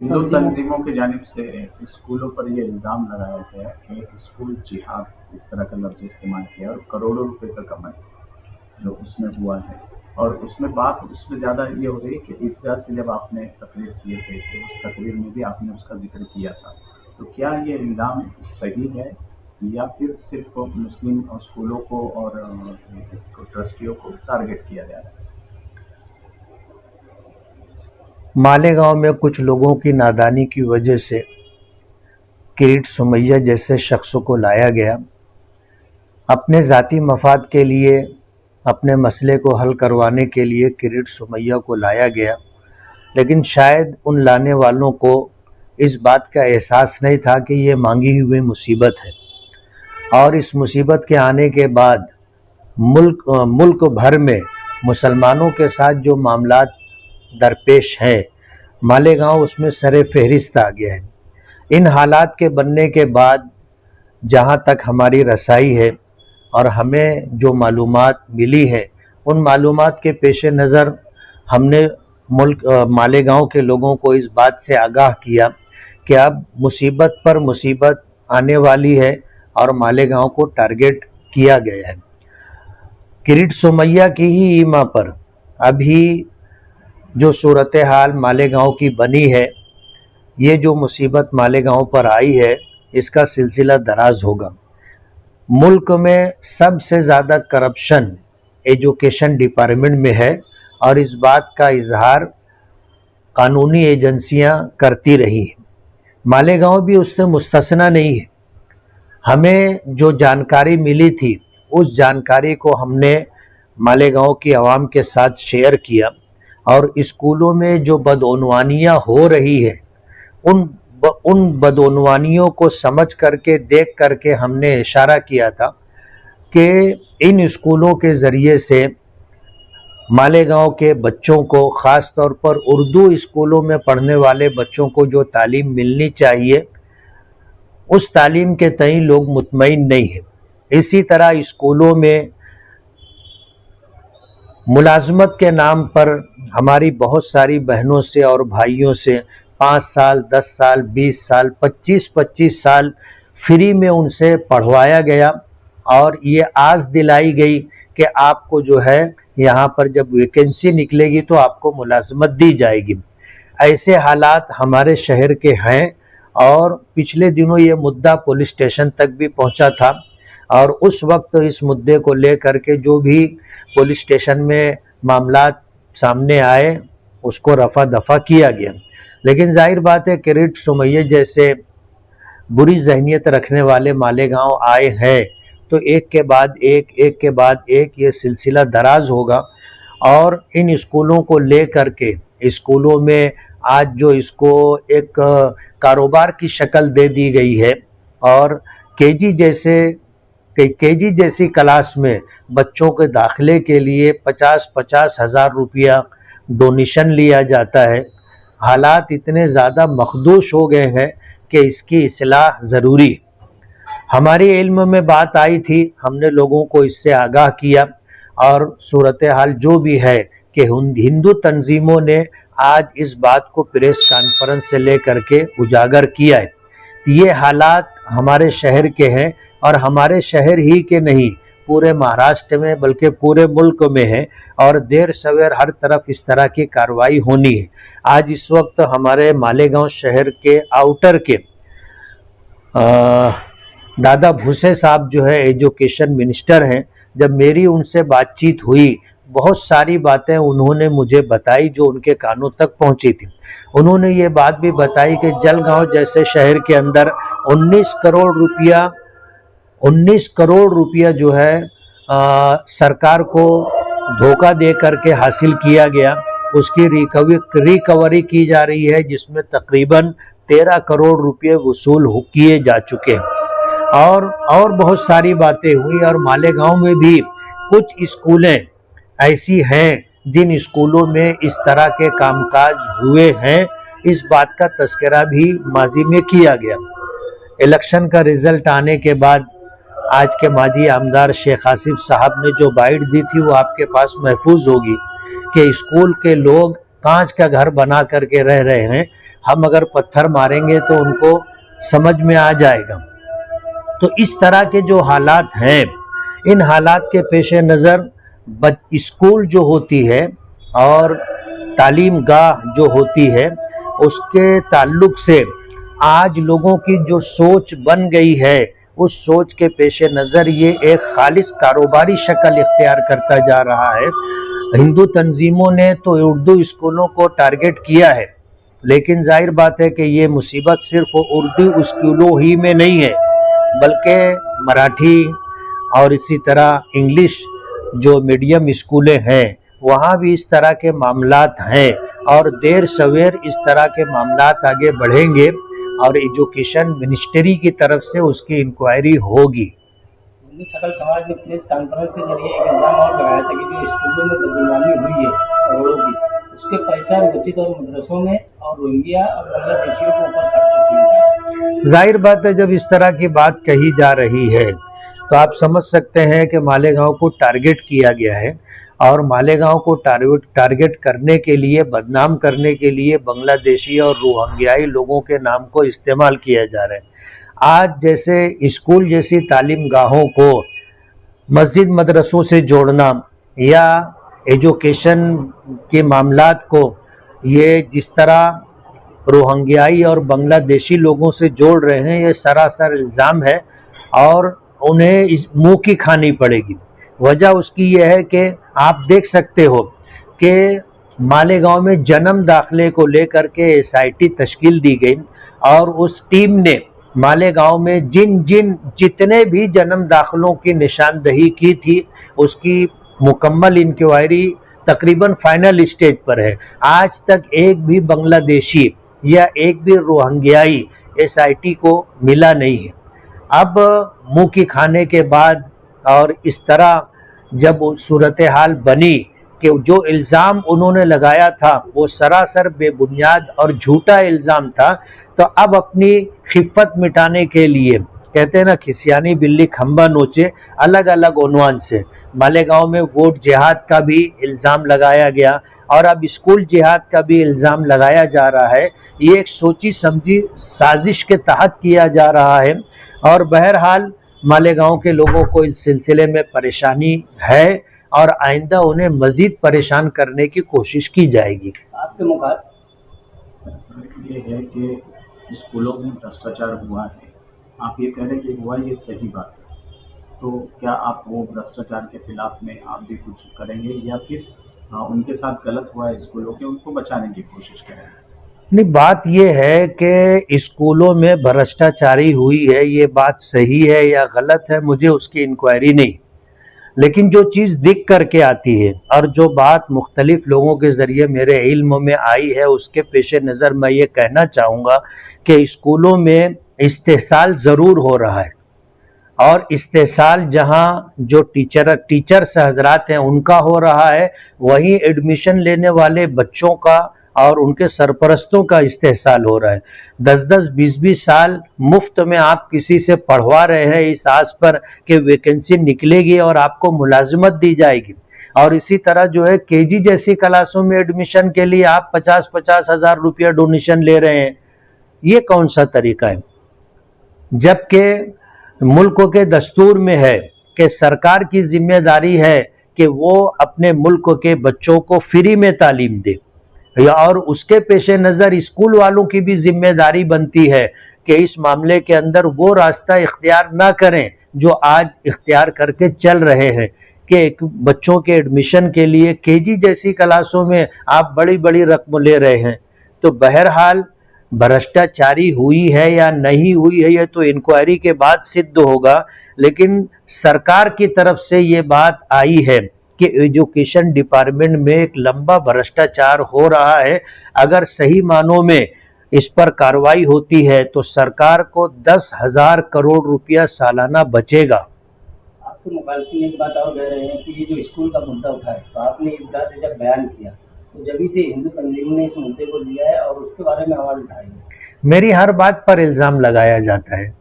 हिंदू तंजीमों की जानिब से स्कूलों पर ये इल्ज़ाम लगाया गया कि स्कूल जिहाद इस तरह का लफ्ज़ इस्तेमाल किया और करोड़ों रुपए का कमाई जो उसमें हुआ है। और उसमें बात उसमें ज़्यादा ये हो रही है कि ईदगाह से जब आपने तकरीर किए थे तो उस तकरीर में भी आपने उसका जिक्र किया था। तो क्या ये इल्ज़ाम सही है या फिर सिर्फ मुस्लिम स्कूलों को और ट्रस्टियों को टारगेट किया जा रहा है? मालेगांव में कुछ लोगों की नादानी की वजह से किरीट सुमैया जैसे शख्सों को लाया गया, अपने ज़ाती मफाद के लिए, अपने मसले को हल करवाने के लिए किरीट सुमैया को लाया गया। लेकिन शायद उन लाने वालों को इस बात का एहसास नहीं था कि ये मांगी हुई मुसीबत है, और इस मुसीबत के आने के बाद मुल्क भर में मुसलमानों के साथ जो मामलात दरपेश हैं, मालेगांव उसमें सरे फहरिस्त आ गया है। इन हालात के बनने के बाद जहां तक हमारी रसाई है और हमें जो मालूमात मिली है, उन मालूमात के पेश नज़र हमने मालेगांव के लोगों को इस बात से आगाह किया कि अब मुसीबत पर मुसीबत आने वाली है और मालेगांव को टारगेट किया गया है। किरीट सुमैया की ही ईमा पर अभी जो सूरत हाल मालेगांव की बनी है, ये जो मुसीबत मालेगांव पर आई है, इसका सिलसिला दराज होगा। मुल्क में सबसे ज़्यादा करप्शन एजुकेशन डिपार्टमेंट में है और इस बात का इजहार कानूनी एजेंसियां करती रही हैं। मालेगांव भी उससे मुस्तस्ना नहीं है। हमें जो जानकारी मिली थी, उस जानकारी को हमने मालेगांव की आवाम के साथ शेयर किया, और स्कूलों में जो बदउनवानियाँ हो रही है, उन बदउनवानियों को समझ करके, देख करके हमने इशारा किया था कि इन स्कूलों के ज़रिए से मालेगांव के बच्चों को, ख़ास तौर पर उर्दू स्कूलों में पढ़ने वाले बच्चों को जो तालीम मिलनी चाहिए, उस तालीम के तई लोग मुतमईन नहीं है। इसी तरह स्कूलों में मुलाजमत के नाम पर हमारी बहुत सारी बहनों से और भाइयों से 5 साल, 10 साल, 20 साल, 25-25 साल फ्री में उनसे पढ़वाया गया, और ये आस दिलाई गई कि आपको जो है यहाँ पर जब वैकेंसी निकलेगी तो आपको मुलाजमत दी जाएगी। ऐसे हालात हमारे शहर के हैं, और पिछले दिनों ये मुद्दा पुलिस स्टेशन तक भी पहुँचा था, और उस वक्त इस मुद्दे को लेकर के जो भी पुलिस स्टेशन में मामलात सामने आए, उसको रफा दफा किया गया। लेकिन जाहिर बात है, किरीट सुमैया जैसे बुरी जहनीत रखने वाले मालेगांव आए हैं तो एक के बाद एक ये सिलसिला दराज होगा। और इन स्कूलों को ले करके, स्कूलों में आज जो इसको एक कारोबार की शक्ल दे दी गई है, और केजी जैसी क्लास में बच्चों के दाखिले के लिए 50-50 हज़ार रुपया डोनेशन लिया जाता है। हालात इतने ज़्यादा मखदूश हो गए हैं कि इसकी इस्लाह ज़रूरी। हमारी इल्म में बात आई थी, हमने लोगों को इससे आगाह किया, और सूरत हाल जो भी है कि हिंदू तंजीमों ने आज इस बात को प्रेस कॉन्फ्रेंस से लेकर के उजागर किया है। ये हालात हमारे शहर के हैं, और हमारे शहर ही के नहीं, पूरे महाराष्ट्र में बल्कि पूरे मुल्क में है, और देर सवेर हर तरफ इस तरह की कार्रवाई होनी है। आज इस वक्त हमारे मालेगांव शहर के आउटर के दादा भूसे साहब जो है एजुकेशन मिनिस्टर हैं, जब मेरी उनसे बातचीत हुई, बहुत सारी बातें उन्होंने मुझे बताई जो उनके कानों तक पहुंची थी। उन्होंने ये बात भी बताई कि जलगांव जैसे शहर के अंदर 19 करोड़ रुपया जो है सरकार को धोखा दे करके हासिल किया गया, उसकी रिकवरी की जा रही है, जिसमें तकरीबन 13 करोड़ रुपये वसूल किए जा चुके हैं। और बहुत सारी बातें हुई, और मालेगांव में भी कुछ स्कूलें ऐसी हैं जिन स्कूलों में इस तरह के कामकाज हुए हैं, इस बात का तस्करा भी माजी में किया गया। इलेक्शन का रिजल्ट आने के बाद आज के माजी आमदार शेख आसिफ साहब ने जो बाइट दी थी, वो आपके पास महफूज होगी कि स्कूल के लोग कांच का घर बना करके रह रहे हैं, हम अगर पत्थर मारेंगे तो उनको समझ में आ जाएगा। तो इस तरह के जो हालात हैं, इन हालात के पेश नज़र स्कूल जो होती है और तालीम गाह जो होती है, उसके ताल्लुक से आज लोगों की जो सोच बन गई है, उस सोच के पेश नज़र ये एक खालिस कारोबारी शक्ल इख्तियार करता जा रहा है। हिंदू तंजीमों ने तो उर्दू स्कूलों को टारगेट किया है, लेकिन जाहिर बात है कि ये मुसीबत सिर्फ उर्दू स्कूलों ही में नहीं है, बल्कि मराठी और इसी तरह इंग्लिश जो मीडियम स्कूलें हैं, वहाँ भी इस तरह के मामलात हैं और देर सवेर इस तरह के मामलात आगे बढ़ेंगे और एजुकेशन मिनिस्ट्री की तरफ से उसकी इंक्वायरी होगी। हिंदू सकल समाज ने प्रेस कॉन्फ्रेंस के जरिए एक इल्जाम और लगाया था कि जो स्कूलों में बदनामी हुई है करोड़ों की, उसके पैसा मस्जिद और मदरसों में और रोहिंग्या और बांग्लादेशियों के ऊपर खर्च किए जा रहे हैं। जाहिर बात है, जब इस तरह की बात कही जा रही है तो आप समझ सकते हैं कि मालेगांव को टारगेट किया गया है और मालेगांव को टारगेट करने के लिए, बदनाम करने के लिए बांग्लादेशी और रोहिंग्याई लोगों के नाम को इस्तेमाल किया जा रहा है। आज जैसे स्कूल जैसी तालीम गाहों को मस्जिद मदरसों से जोड़ना या एजुकेशन के मामलात को ये जिस तरह रोहिंग्याई और बांग्लादेशी लोगों से जोड़ रहे हैं, ये सरासर इल्ज़ाम है और उन्हें इस मुंह की खानी पड़ेगी। वजह उसकी यह है कि आप देख सकते हो कि मालेगांव में जन्म दाखिले को लेकर के एसआईटी तश्कील दी गई और उस टीम ने मालेगांव में जितने भी जन्म दाखिलों की निशानदही की थी, उसकी मुकम्मल इंक्वायरी तकरीबन फाइनल स्टेज पर है। आज तक एक भी बांग्लादेशी या एक भी रोहिंग्याई एसआईटी को मिला नहीं है। अब मुंह की खाने के बाद और इस तरह जब सूरत हाल बनी कि जो इल्ज़ाम उन्होंने लगाया था वो सरासर बेबुनियाद और झूठा इल्ज़ाम था, तो अब अपनी खिफ़त मिटाने के लिए, कहते हैं ना खिसियानी बिल्ली खंबा नोचे, अलग अलग उन्वान से मालेगांव में वोट जिहाद का भी इल्ज़ाम लगाया गया और अब स्कूल जिहाद का भी इल्ज़ाम लगाया जा रहा है। ये एक सोची समझी साजिश के तहत किया जा रहा है और बहरहाल मालेगांव के लोगों को इस सिलसिले में परेशानी है और आइंदा उन्हें मजीद परेशान करने की कोशिश की जाएगी। आपके मुखात ये है कि स्कूलों में भ्रष्टाचार हुआ है, आप ये कह रहे हैं कि हुआ, ये सही बात है, तो क्या आप वो भ्रष्टाचार के खिलाफ में आप भी कुछ करेंगे या फिर उनके साथ गलत हुआ है स्कूलों के, उनको बचाने की कोशिश करेंगे? नहीं, बात यह है कि स्कूलों में भ्रष्टाचारी हुई है, ये बात सही है या गलत है, मुझे उसकी इंक्वायरी नहीं, लेकिन जो चीज़ दिख करके आती है और जो बात मुख्तलिफ लोगों के ज़रिए मेरे इल्म में आई है, उसके पेश नज़र मैं ये कहना चाहूँगा कि स्कूलों में इस्तेहसाल ज़रूर हो रहा है और इस्तेहसाल जहाँ जो टीचर्स हजरात हैं उनका हो रहा है, वहीं एडमिशन लेने वाले बच्चों का और उनके सरपरस्तों का इस्तेहसाल हो रहा है। 10-10, 20-20 साल मुफ्त में आप किसी से पढ़वा रहे हैं इस आस पर कि वैकेंसी निकलेगी और आपको मुलाजमत दी जाएगी, और इसी तरह जो है केजी जैसी क्लासों में एडमिशन के लिए आप 50-50 हज़ार रुपया डोनेशन ले रहे हैं। ये कौन सा तरीका है? जबकि मुल्क के दस्तूर में है कि सरकार की जिम्मेदारी है कि वो अपने मुल्क के बच्चों को फ्री में तालीम दे, और उसके पेश नज़र स्कूल वालों की भी जिम्मेदारी बनती है कि इस मामले के अंदर वो रास्ता इख्तियार ना करें जो आज इख्तियार करके चल रहे हैं कि बच्चों के एडमिशन के लिए केजी जैसी क्लासों में आप बड़ी बड़ी रकम ले रहे हैं। तो बहरहाल भ्रष्टाचारी हुई है या नहीं हुई है, ये तो इंक्वायरी के बाद सिद्ध होगा, लेकिन सरकार की तरफ से ये बात आई है कि एजुकेशन डिपार्टमेंट में एक लंबा भ्रष्टाचार हो रहा है। अगर सही मानों में इस पर कार्रवाई होती है तो सरकार को 10,000 करोड़ रुपया सालाना बचेगा। आपके मुखालिफिन में एक बात और कह रहे हैं कि ये जो स्कूल का मुद्दा उठा है, तो आपने ईदगाह से जब बयान किया तो जब से हिंदू तंजीमों ने इस मुद्दे को लिया है और उसके बारे में आवाज उठाई है। मेरी हर बात पर इल्ज़ाम लगाया जाता है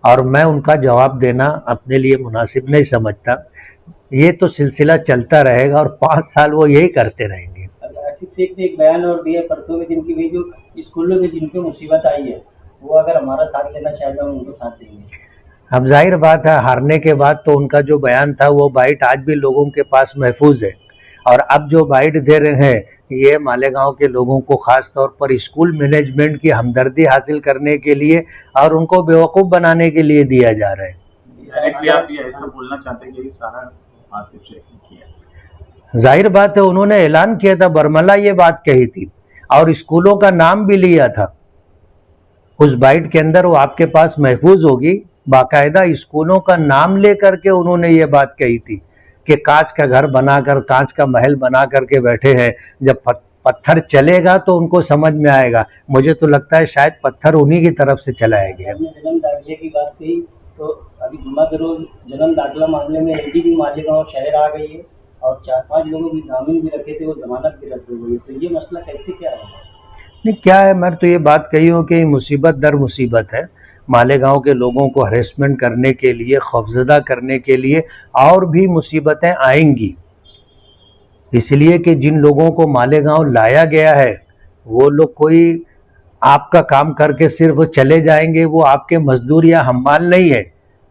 और मैं उनका जवाब देना अपने लिए मुनासिब नहीं समझता। ये तो सिलसिला चलता रहेगा और 5 साल वो यही करते रहेंगे। लक्षित शेख ने एक बयान और दिया परसों के दिन की, वही जो स्कूलों में जिनको मुसीबत आई है वो अगर हमारा साथ लेना चाहे तो हम उनको साथ देंगे। अब जाहिर बात है, हारने के बाद तो उनका जो बयान था वो बाइट आज भी लोगों के पास महफूज है, और अब जो बाइट दे रहे हैं ये मालेगांव के लोगों को खास तौर पर स्कूल मैनेजमेंट की हमदर्दी हासिल करने के लिए और उनको बेवकूफ़ बनाने के लिए दिया जा रहा है। आप ये ऐसा बोलना चाहते हैं कि ये सारा आसिफ शेख ने किया? जाहिर बात है, उन्होंने ऐलान किया था, बरमला ये बात कही थी और स्कूलों का नाम भी लिया था उस बाइट के अंदर, वो आपके पास महफूज होगी। बाकायदा स्कूलों का नाम लेकर के उन्होंने ये बात कही थी कि कांच का घर बनाकर, कांच का महल बना करके बैठे हैं, जब पत्थर चलेगा तो उनको समझ में आएगा। मुझे तो लगता है शायद पत्थर उन्हीं की तरफ से चलाया गया। जन्म दाखिले की बात कही तो अभी जुम्मा के रोज जन्म दाखिला मामले में एडीबी मालेगांव शहर आ गई है और 4-5 लोगों की जामीन भी रखे थे, वो जमानत भी रद्द हो गई। तो ये मसला कैसे क्या है? नहीं, क्या है, मैं तो ये बात कही हूँ कि मुसीबत दर मुसीबत है। मालेगांव के लोगों को हरेसमेंट करने के लिए, खौफजदा करने के लिए और भी मुसीबतें आएंगी, इसलिए कि जिन लोगों को मालेगांव लाया गया है वो लोग कोई आपका काम करके सिर्फ चले जाएंगे, वो आपके मजदूर या हम्माल नहीं है।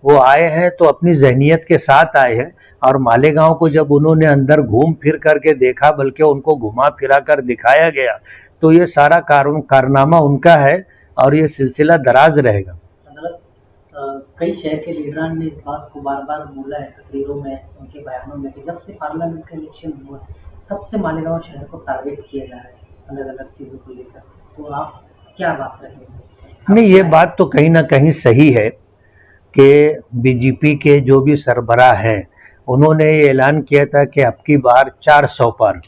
वो आए हैं तो अपनी जहनीत के साथ आए हैं, और मालेगांव को जब उन्होंने अंदर घूम फिर करके देखा, बल्कि उनको घुमा फिरा कर दिखाया गया, तो ये सारा कारनामा उनका है और ये सिलसिला दराज रहेगा। कई शहर के लीडरान ने इस बात को बार बार बोला है तकरीरों में, उनके बयानों में, कि जब से पार्लियामेंट का इलेक्शन हुआ तब से मालेगांव शहर को टारगेट किया जा रहा है अलग अलग चीज़ों को लेकर। तो आप क्या बात रखेंगे? नहीं, ये बात तो कहीं ना कहीं सही है कि बीजेपी के जो भी सरबराह हैं उन्होंने ये ऐलान किया था कि अब की बार 400 पर,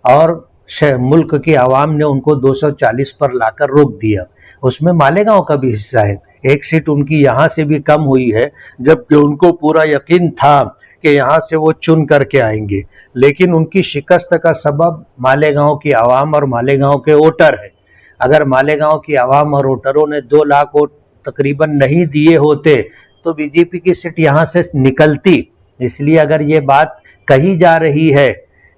और मुल्क की आवाम ने उनको 240 पर लाकर रोक दिया। उसमें मालेगांव का भी हिस्सा है, एक सीट उनकी यहाँ से भी कम हुई है, जबकि उनको पूरा यकीन था कि यहाँ से वो चुन करके आएंगे। लेकिन उनकी शिकस्त का सबब मालेगांव की आवाम और मालेगांव के वोटर है। अगर मालेगांव की आवाम और वोटरों ने 2 लाख वोट तकरीबन नहीं दिए होते तो बीजेपी की सीट यहाँ से निकलती। इसलिए अगर ये बात कही जा रही है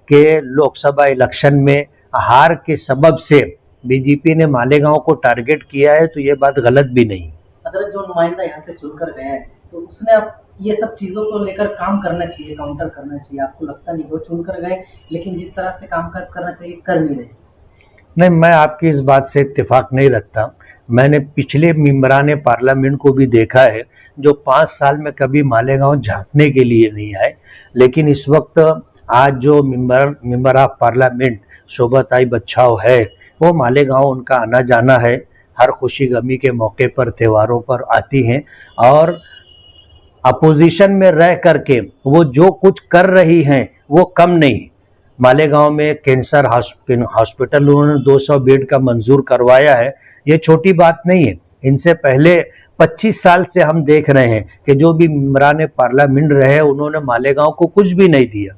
कि लोकसभा इलेक्शन में हार के सबब से बीजेपी ने मालेगांव को टारगेट किया है, तो ये बात गलत भी नहीं। अगर जो नुमाइंदा यहाँ से चुनकर गए हैं तो उसने अब ये सब चीज़ों को लेकर काम करना चाहिए, काउंटर करना चाहिए। आपको लगता नहीं वो चुनकर गए लेकिन जिस तरह से काम करना चाहिए कर नहीं रहे? नहीं, मैं आपकी इस बात से इत्तेफाक नहीं रखता। मैंने पिछले मेंबरान पार्लियामेंट को भी देखा है जो 5 साल में कभी मालेगांव झांकने के लिए नहीं आए, लेकिन इस वक्त आज जो member of parliament Shobhatai Bachhav है, वो मालेगांव उनका आना जाना है। हर खुशी गमी के मौके पर, त्योहारों पर आती हैं और अपोजिशन में रह करके वो जो कुछ कर रही हैं वो कम नहीं। मालेगांव में कैंसर हॉस्पिटल उन्होंने 200 बेड का मंजूर करवाया है, ये छोटी बात नहीं है। इनसे पहले 25 साल से हम देख रहे हैं कि जो भी मेंबरान पार्लियामेंट रहे उन्होंने मालेगांव को कुछ भी नहीं दिया।